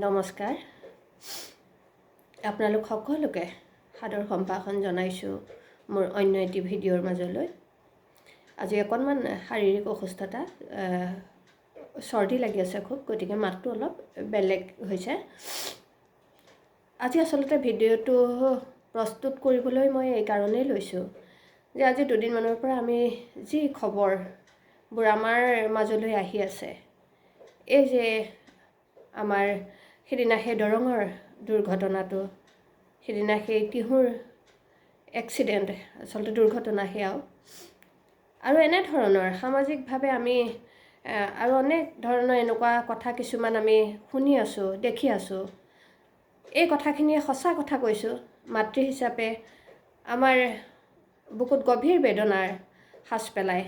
নমস্কাৰ আপোনালোক সকলোকে সাদৰ সম্ভাষণ জনাইছোঁ মোৰ অন্য এটি ভিডিঅ'ৰ মাজলৈ। আজি অকণমান শাৰীৰিক অসুস্থতা, চৰ্দি লাগি আছে খুব, গতিকে মাতটো অলপ বেলেগ হৈছে। আজি আচলতে ভিডিঅ'টো প্ৰস্তুত কৰিবলৈ মই এই কাৰণেই লৈছোঁ যে আজি দুদিনমানৰ পৰা আমি যি খবৰবোৰ আমাৰ মাজলৈ আহি আছে, এই যে আমাৰ সিদিনা সেই দৰঙৰ দুৰ্ঘটনাটো, সিদিনা সেই টিহুৰ এক্সিডেণ্ট, আচলতে দুৰ্ঘটনা সেয়াও, আৰু এনেধৰণৰ সামাজিকভাৱে আমি আৰু অনেক ধৰণৰ এনেকুৱা কথা কিছুমান আমি শুনি আছোঁ, দেখি আছোঁ। এই কথাখিনিয়ে সঁচা কথা কৈছোঁ, মাতৃ হিচাপে আমাৰ বুকুত গভীৰ বেদনাৰ সাজ পেলায়।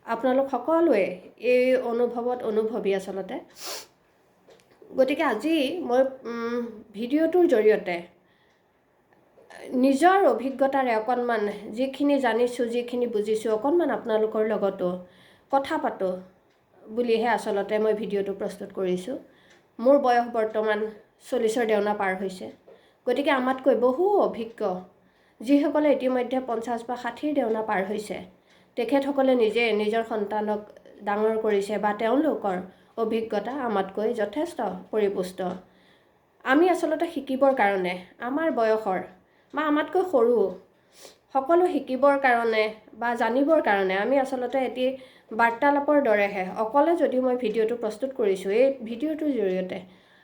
আপোনালোক সকলোৱে এই অনুভৱত অনুভৱী আচলতে। গতিকে আজি মই ভিডিঅ'টোৰ জৰিয়তে নিজৰ অভিজ্ঞতাৰে অকণমান যিখিনি জানিছোঁ, যিখিনি বুজিছোঁ, অকণমান আপোনালোকৰ লগতো কথা পাতোঁ বুলিহে আচলতে মই ভিডিঅ'টো প্ৰস্তুত কৰিছোঁ। মোৰ বয়স বৰ্তমান 40ৰ দেওনা পাৰ হৈছে, গতিকে আমাতকৈ বহু অভিজ্ঞ যিসকলে ইতিমধ্যে 50 বা 60ৰ দেওনা পাৰ হৈছে, তেখেতসকলে নিজে নিজৰ সন্তানক ডাঙৰ কৰিছে বা তেওঁলোকৰ অভিজ্ঞতা আমাতকৈ যথেষ্ট পৰিপুষ্ট। আমি আচলতে শিকিবৰ কাৰণে, আমাৰ বয়সৰ বা আমাতকৈ সৰু সকলো শিকিবৰ কাৰণে বা জানিবৰ কাৰণে আমি আচলতে এটি বাৰ্তালাপৰ দৰেহে, অকলে যদিও মই ভিডিঅ'টো প্ৰস্তুত কৰিছোঁ, এই ভিডিঅ'টোৰ জৰিয়তে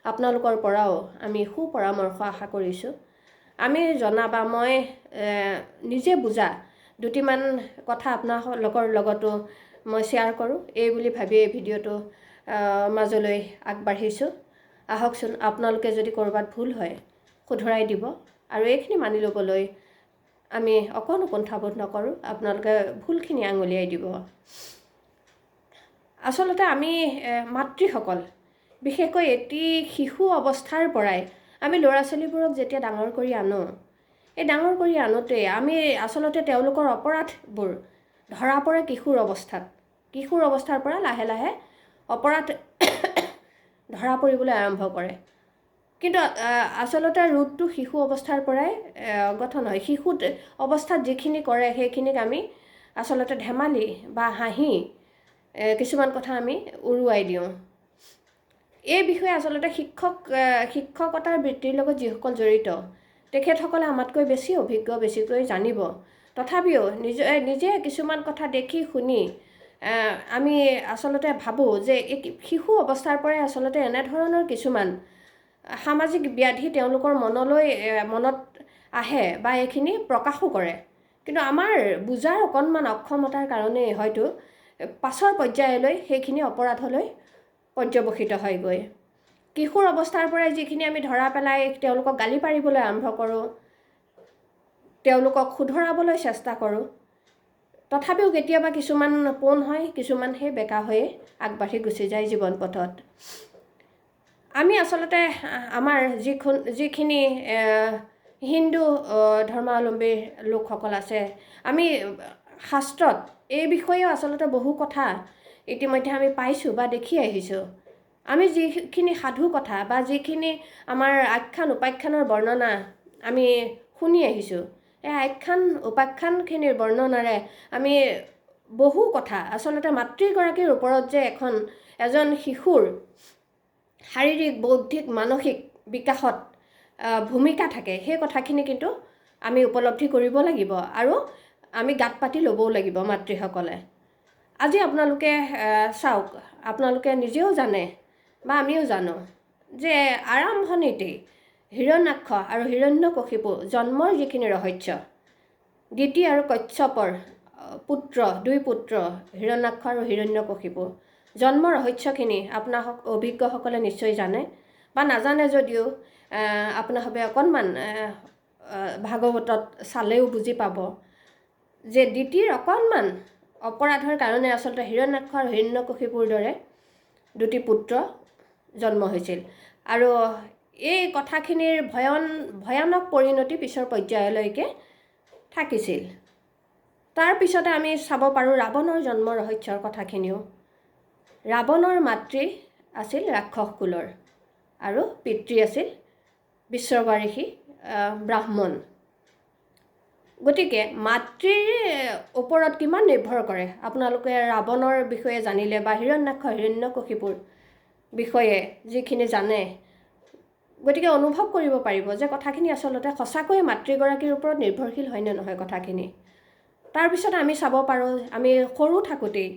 আপোনালোকৰ পৰাও আমি সুপৰামৰ্শ আশা কৰিছোঁ। আমি জনা বা মই নিজে বুজা দুটিমান কথা আপোনালোকৰ লগতো মই শ্বেয়াৰ কৰোঁ, এই বুলি ভাবি এই ভিডিঅ'টো মাজলৈ আগবাঢ়িছোঁ। আহকচোন, আপোনালোকে যদি ক'ৰবাত ভুল হয় শুধৰাই দিব, আৰু এইখিনি মানি ল'বলৈ আমি অকণো কুণ্ঠাবোধ নকৰোঁ। আপোনালোকে ভুলখিনি আঙুলিয়াই দিব। আচলতে আমি মাতৃসকল, বিশেষকৈ এটি শিশু অৱস্থাৰ পৰাই আমি ল'ৰা ছোৱালীবোৰক যেতিয়া ডাঙৰ কৰি আনো, এই ডাঙৰ কৰি আনোতেই আমি আচলতে তেওঁলোকৰ অপৰাধবোৰ ধৰা পৰে কিশোৰ অৱস্থাত। কিশোৰ অৱস্থাৰ পৰা লাহে লাহে অপৰাধ ধৰা পৰিবলৈ আৰম্ভ কৰে। কিন্তু আচলতে ৰোগটো শিশু অৱস্থাৰ পৰাই গঠন হয়। শিশু অৱস্থাত যিখিনি কৰে সেইখিনিক আমি আচলতে ধেমালি বা হাঁহি কিছুমান কথা আমি উৰুৱাই দিওঁ। এই বিষয়ে আচলতে শিক্ষকতাৰ বৃত্তিৰ লগত যিসকল জড়িত, তেখেতসকলে আমাতকৈ বেছি অভিজ্ঞ, বেছিকৈ জানিব। তথাপিও নিজে কিছুমান কথা দেখি শুনি আমি আচলতে ভাবোঁ যে এই শিশু অৱস্থাৰ পৰাই আচলতে এনেধৰণৰ কিছুমান সামাজিক ব্যাধি তেওঁলোকৰ মনত আহে বা এইখিনি প্ৰকাশো কৰে। কিন্তু আমাৰ বুজাৰ অকণমান অক্ষমতাৰ কাৰণেই হয়তো পাছৰ পৰ্যায়লৈ সেইখিনি অপৰাধলৈ পৰ্যবসিত হয়গৈ। কিশোৰ অৱস্থাৰ পৰাই যিখিনি আমি ধৰা পেলাই তেওঁলোকক গালি পাৰিবলৈ আৰম্ভ কৰোঁ, তেওঁলোকক শুধৰাবলৈ চেষ্টা কৰোঁ, তথাপিও কেতিয়াবা কিছুমান পোন হয়, কিছুমান সেই বেকা হৈয়ে আগবাঢ়ি গুচি যায় জীৱন পথত। আমি আচলতে আমাৰ যিখিনি হিন্দু ধৰ্মাৱলম্বী লোকসকল আছে, আমি শাস্ত্ৰত এই বিষয়েও আচলতে বহু কথা ইতিমধ্যে আমি পাইছোঁ বা দেখি আহিছোঁ। আমি যিখিনি সাধু কথা বা যিখিনি আমাৰ আখ্যান উপাখ্যানৰ বৰ্ণনা আমি শুনি আহিছোঁ, এই আখ্যান উপাখ্যানখিনিৰ বৰ্ণনাৰে আমি বহু কথা, আচলতে মাতৃগৰাকীৰ ওপৰত যে এজন শিশুৰ শাৰীৰিক, বৌদ্ধিক, মানসিক বিকাশত ভূমিকা থাকে, সেই কথাখিনি কিন্তু আমি উপলব্ধি কৰিব লাগিব আৰু আমি গাঁত পাতি ল'বও লাগিব মাতৃসকলে। আজি আপোনালোকে চাওক, আপোনালোকে নিজেও জানে বা আমিও জানো যে আৰম্ভণিতেই হিৰণ্যাক্ষ আৰু হিৰণ্যকশিপু জন্মৰ যিখিনি ৰহস্য, দিতি আৰু কশ্যপৰ দুই পুত্ৰ হিৰণ্যাক্ষ আৰু হিৰণ্যকশিপু, জন্ম ৰহস্যখিনি আপোনালোক অভিজ্ঞসকলে নিশ্চয় জানে, বা নাজানে যদিও আপোনালোকে অকণমান ভাগৱতত চালেও বুজি পাব যে দিতিৰ অকণমান অপৰাধৰ কাৰণে আচলতে হিৰণ্যাক্ষ আৰু হিৰণ্যকশিপুৰ দৰে দুটি পুত্ৰ জন্ম হৈছিল। আৰু এই কথাখিনিৰ ভয়ানক পৰিণতি পিছৰ পৰ্যায়লৈকে থাকিছিল। তাৰপিছতে আমি চাব পাৰোঁ ৰাৱণৰ জন্ম ৰহস্যৰ কথাখিনিও। ৰাৱণৰ মাতৃ আছিল ৰাক্ষস কুলৰ, আৰু পিতৃ আছিল বিশ্বৰ্গা ঋষি ব্ৰাহ্মণ। গতিকে মাতৃৰ ওপৰত কিমান নিৰ্ভৰ কৰে আপোনালোকে ৰাৱণৰ বিষয়ে জানিলে বা হিৰণ্যাক্ষ হিৰণ্যকশিপুৰ বিষয়ে যিখিনি জানে, গতিকে অনুভৱ কৰিব পাৰিব যে কথাখিনি আচলতে সঁচাকৈয়ে মাতৃগৰাকীৰ ওপৰত নিৰ্ভৰশীল হয় নে নহয় কথাখিনি। তাৰপিছত আমি চাব পাৰোঁ, আমি সৰু থাকোঁতেই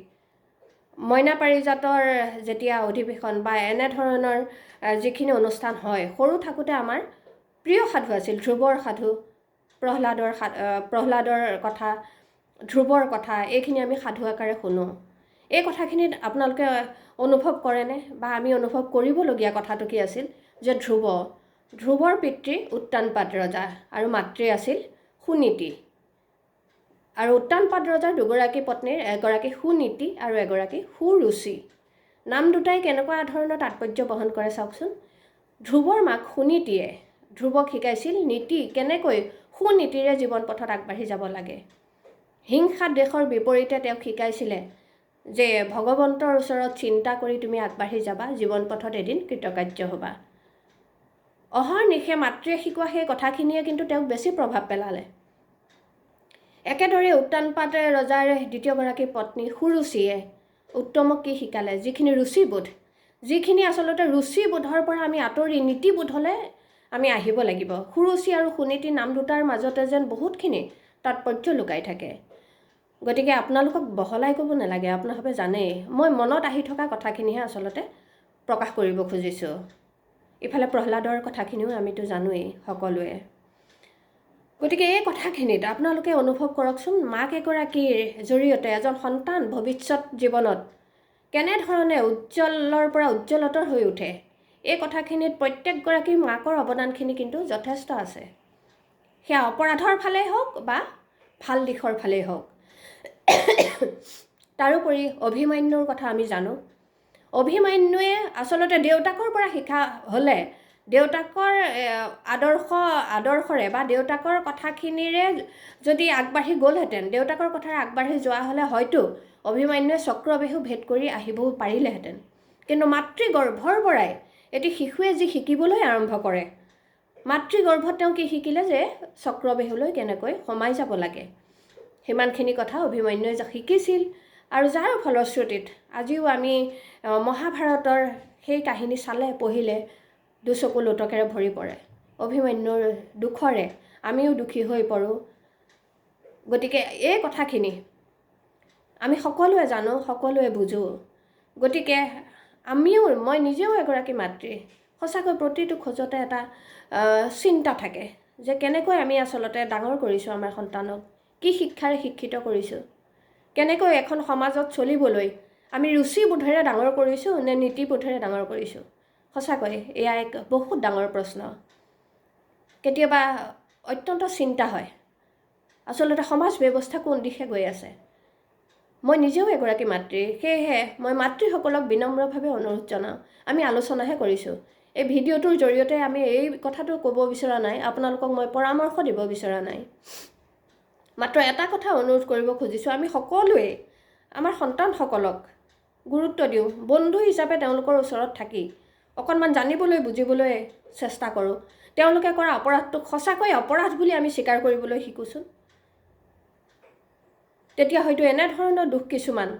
মইনা পাৰিজাতৰ যেতিয়া অধিৱেশন বা এনেধৰণৰ যিখিনি অনুষ্ঠান হয়, সৰু থাকোঁতে আমাৰ প্ৰিয় সাধু আছিল ধ্ৰুৱৰ সাধু, প্ৰহ্লাদৰ কথা, ধ্ৰুৱৰ কথা, এইখিনি আমি সাধু আকাৰে শুনো। এই কথাখিনিত আপোনালোকে অনুভৱ কৰেনে বা আমি অনুভৱ কৰিবলগীয়া কথাটো কি আছিল যে ধ্ৰুৱৰ পিতৃ উত্তানপাদ ৰজা আৰু মাতৃ আছিল সুনীতি। আৰু উত্তানপাদ ৰজাৰ দুগৰাকী পত্নীৰ এগৰাকী সুনীতি আৰু এগৰাকী সুৰুচি। নাম দুটাই কেনেকুৱা ধৰণৰ তাৎপৰ্য বহন কৰে চাওকচোন। ধ্ৰুৱৰ মাক সুনীতিয়ে ধ্ৰুৱক শিকাইছিল নীতি, কেনেকৈ সুনীতিৰে জীৱন পথত আগবাঢ়ি যাব লাগে। হিংসা দেশৰ বিপৰীতে তেওঁক শিকাইছিলে যে ভগৱন্তৰ ওচৰত চিন্তা কৰি তুমি আগবাঢ়ি যাবা, জীৱন পথত এদিন কৃতকাৰ্য হ'বা। অহৰ্নিশে মাতৃয়ে শিকোৱা সেই কথাখিনিয়ে কিন্তু তেওঁক বেছি প্ৰভাৱ পেলালে। একেদৰে উত্তানপাদ ৰজাৰ দ্বিতীয়গৰাকী পত্নী সুৰুচিয়ে উত্তমক কি শিকালে, যিখিনি ৰুচিবোধ, যিখিনি আচলতে ৰুচিবোধৰ পৰা আমি আঁতৰি নীতিবোধলৈ আমি আহিব লাগিব। সুৰুচি আৰু সুনীতি নাম দুটাৰ মাজতে যেন বহুতখিনি তাৎপৰ্য লুকাই থাকে। গতিকে আপোনালোকক বহলাই ক'ব নালাগে, আপোনালোকে জানেই, মই মনত আহি থকা কথাখিনিহে আচলতে প্ৰকাশ কৰিব খুজিছোঁ। ইফালে প্ৰহ্লাদৰ কথাখিনিও আমিতো জানোৱেই সকলোৱে। গতিকে এই কথাখিনিত আপোনালোকে অনুভৱ কৰকচোন, মাক এগৰাকীৰ জৰিয়তে এজন সন্তান ভৱিষ্যত জীৱনত কেনেধৰণে উজ্জ্বলৰ পৰা উজ্জ্বলতৰ হৈ উঠে, এই কথাখিনিত প্ৰত্যেকগৰাকী মাকৰ অৱদানখিনি কিন্তু যথেষ্ট আছে। সেয়া অপৰাধৰ ফালেই হওক বা ভাল দিশৰ ফালেই হওক। তাৰোপৰি অভিমন্যুৰ কথা আমি জানো। অভিমন্যুৱে আচলতে দেউতাকৰ পৰা শিকা হ'লে, দেউতাকৰ আদৰ্শৰে বা দেউতাকৰ কথাখিনিৰে যদি আগবাঢ়ি গ'লহেঁতেন, দেউতাকৰ কথাৰে আগবাঢ়ি যোৱা হ'লে হয়তো অভিমন্যুৱে চক্ৰবেহু ভেদ কৰি আহিবও পাৰিলেহেঁতেন। কিন্তু মাতৃগৰ্ভৰ পৰাই এটি শিশুৱে যি শিকিবলৈ আৰম্ভ কৰে, মাতৃগৰ্ভত তেওঁ কি শিকিলে যে চক্ৰবেহুলৈ কেনেকৈ সোমাই যাব লাগে, সিমানখিনি কথা অভিমন্যুৱে শিকিছিল। আৰু যাৰ ফলশ্ৰুতিত আজিও আমি মহাভাৰতৰ সেই কাহিনী চালে পঢ়িলে দুচকু লোটকেৰে ভৰি পৰে। অভিমন্যুৰ দুখৰে আমিও দুখী হৈ পৰোঁ। গতিকে এই কথাখিনি আমি সকলোৱে জানো, সকলোৱে বুজোঁ। গতিকে মই নিজেও এগৰাকী মাতৃ, সঁচাকৈ প্ৰতিটো খোজতে এটা চিন্তা থাকে যে কেনেকৈ আমি আচলতে ডাঙৰ কৰিছোঁ আমাৰ সন্তানক, কি শিক্ষাৰে শিক্ষিত কৰিছোঁ, কেনেকৈ এখন সমাজত চলিবলৈ আমি ৰুচিবোধেৰে ডাঙৰ কৰিছোঁ নে নীতিবোধেৰে ডাঙৰ কৰিছোঁ। সঁচাকৈ এয়া এক বহুত ডাঙৰ প্ৰশ্ন। কেতিয়াবা অত্যন্ত চিন্তা হয় আচলতে সমাজ ব্যৱস্থা কোন দিশে গৈ আছে। মই নিজেও এগৰাকী মাতৃ, সেয়েহে মই মাতৃসকলক বিনম্ৰভাৱে অনুৰোধ জনাওঁ। আমি আলোচনাহে কৰিছোঁ, এই ভিডিঅ'টোৰ জৰিয়তে আমি এই কথাটো ক'ব বিচৰা নাই, আপোনালোকক মই পৰামৰ্শ দিব বিচৰা নাই। মাত্ৰ এটা কথা অনুৰোধ কৰিব খুজিছোঁ, আমি সকলোৱে আমাৰ সন্তানসকলক গুৰুত্ব দিওঁ, বন্ধু হিচাপে তেওঁলোকৰ ওচৰত থাকি অকণমান জানিবলৈ বুজিবলৈ চেষ্টা কৰোঁ। তেওঁলোকে কৰা অপৰাধটোক সঁচাকৈ অপৰাধ বুলি আমি স্বীকাৰ কৰিবলৈ শিকোচোন। তেতিয়া হয়তো এনেধৰণৰ দুখ কিছুমান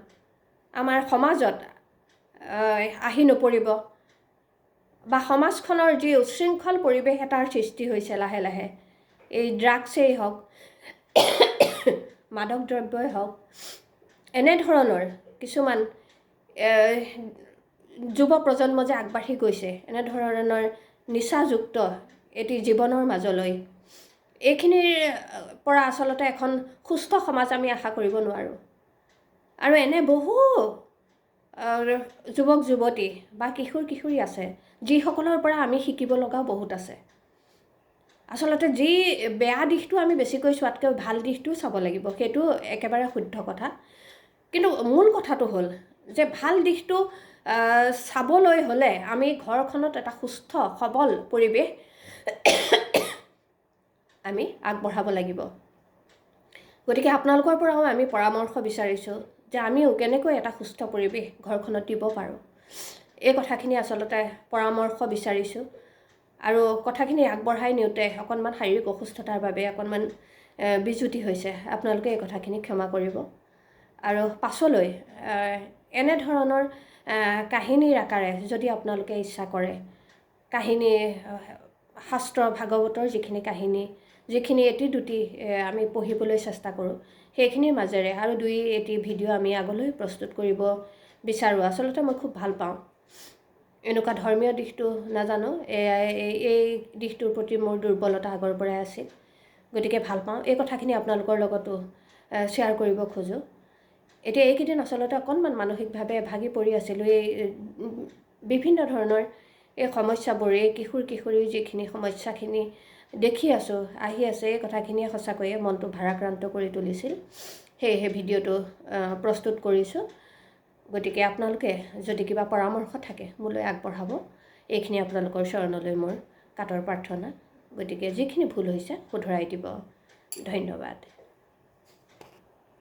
আমাৰ সমাজত আহি নপৰিব বা সমাজখনৰ যি উচ্ছৃংখল পৰিৱেশ এটাৰ সৃষ্টি হৈছে লাহে লাহে, এই ড্ৰাগছেই হওক, মাদক দ্ৰব্যই হওক, এনেধৰণৰ কিছুমান যুৱ প্ৰজন্ম যে আগবাঢ়ি গৈছে এনেধৰণৰ নিচাযুক্ত এটি জীৱনৰ মাজলৈ, এইখিনিৰ পৰা আচলতে এখন সুস্থ সমাজ আমি আশা কৰিব নোৱাৰোঁ। আৰু এনে বহু যুৱক যুৱতী বা কিশোৰ কিশোৰী আছে যিসকলৰ পৰা আমি শিকিব লগাও বহুত আছে। আচলতে যি বেয়া দিশটো আমি বেছিকৈ চোৱাতকৈ ভাল দিশটোও চাব লাগিব, সেইটো একেবাৰে শুদ্ধ কথা। কিন্তু মূল কথাটো হ'ল যে ভাল দিশটো চাবলৈ হ'লে আমি ঘৰখনত এটা সুস্থ সবল পৰিৱেশ আমি আগবঢ়াব লাগিব। গতিকে আপোনালোকৰ পৰাও আমি পৰামৰ্শ বিচাৰিছোঁ যে আমিও কেনেকৈ এটা সুস্থ পৰিৱেশ ঘৰখনত দিব পাৰোঁ। এই কথাখিনি আচলতে পৰামৰ্শ বিচাৰিছোঁ। আৰু কথাখিনি আগবঢ়াই নিওঁতে অকণমান শাৰীৰিক অসুস্থতাৰ বাবে অকণমান বিজুতি হৈছে, আপোনালোকে এই কথাখিনি ক্ষমা কৰিব। আৰু পাছলৈ এনেধৰণৰ কাহিনীৰ আকাৰে যদি আপোনালোকে ইচ্ছা কৰে, কাহিনী শাস্ত্ৰ ভাগৱতৰ যিখিনি কাহিনী, যিখিনি এটি দুটি আমি পঢ়িবলৈ চেষ্টা কৰোঁ, সেইখিনিৰ মাজেৰে আৰু দুই এটি ভিডিঅ' আমি আগলৈ প্ৰস্তুত কৰিব বিচাৰোঁ। আচলতে মই খুব ভাল পাওঁ এনেকুৱা ধৰ্মীয় দিশটো, নাজানো এই দিশটোৰ প্ৰতি মোৰ দুৰ্বলতা আগৰ পৰাই আছিল, গতিকে ভাল পাওঁ। এই কথাখিনি আপোনালোকৰ লগতো শ্বেয়াৰ কৰিব খোজোঁ। এতিয়া এইকেইদিন আচলতে অকণমান মানসিকভাৱে ভাগি পৰি আছিলোঁ। এই বিভিন্ন ধৰণৰ এই সমস্যাবোৰ, এই কিশোৰীৰ যিখিনি সমস্যাখিনি দেখি আছোঁ, আহি আছে, এই কথাখিনিয়ে সঁচাকৈয়ে মনটো ভাৰাক্ৰান্ত কৰি তুলিছিল। সেয়েহে ভিডিঅ'টো প্ৰস্তুত কৰিছোঁ। গতিকে আপোনালোকে যদি কিবা পৰামৰ্শ থাকে মোলৈ আগবঢ়াব। এইখিনি আপোনালোকৰ চৰণলৈ মোৰ কাটৰ প্ৰাৰ্থনা। গতিকে যিখিনি ভুল হৈছে শুধৰাই দিব। ধন্যবাদ।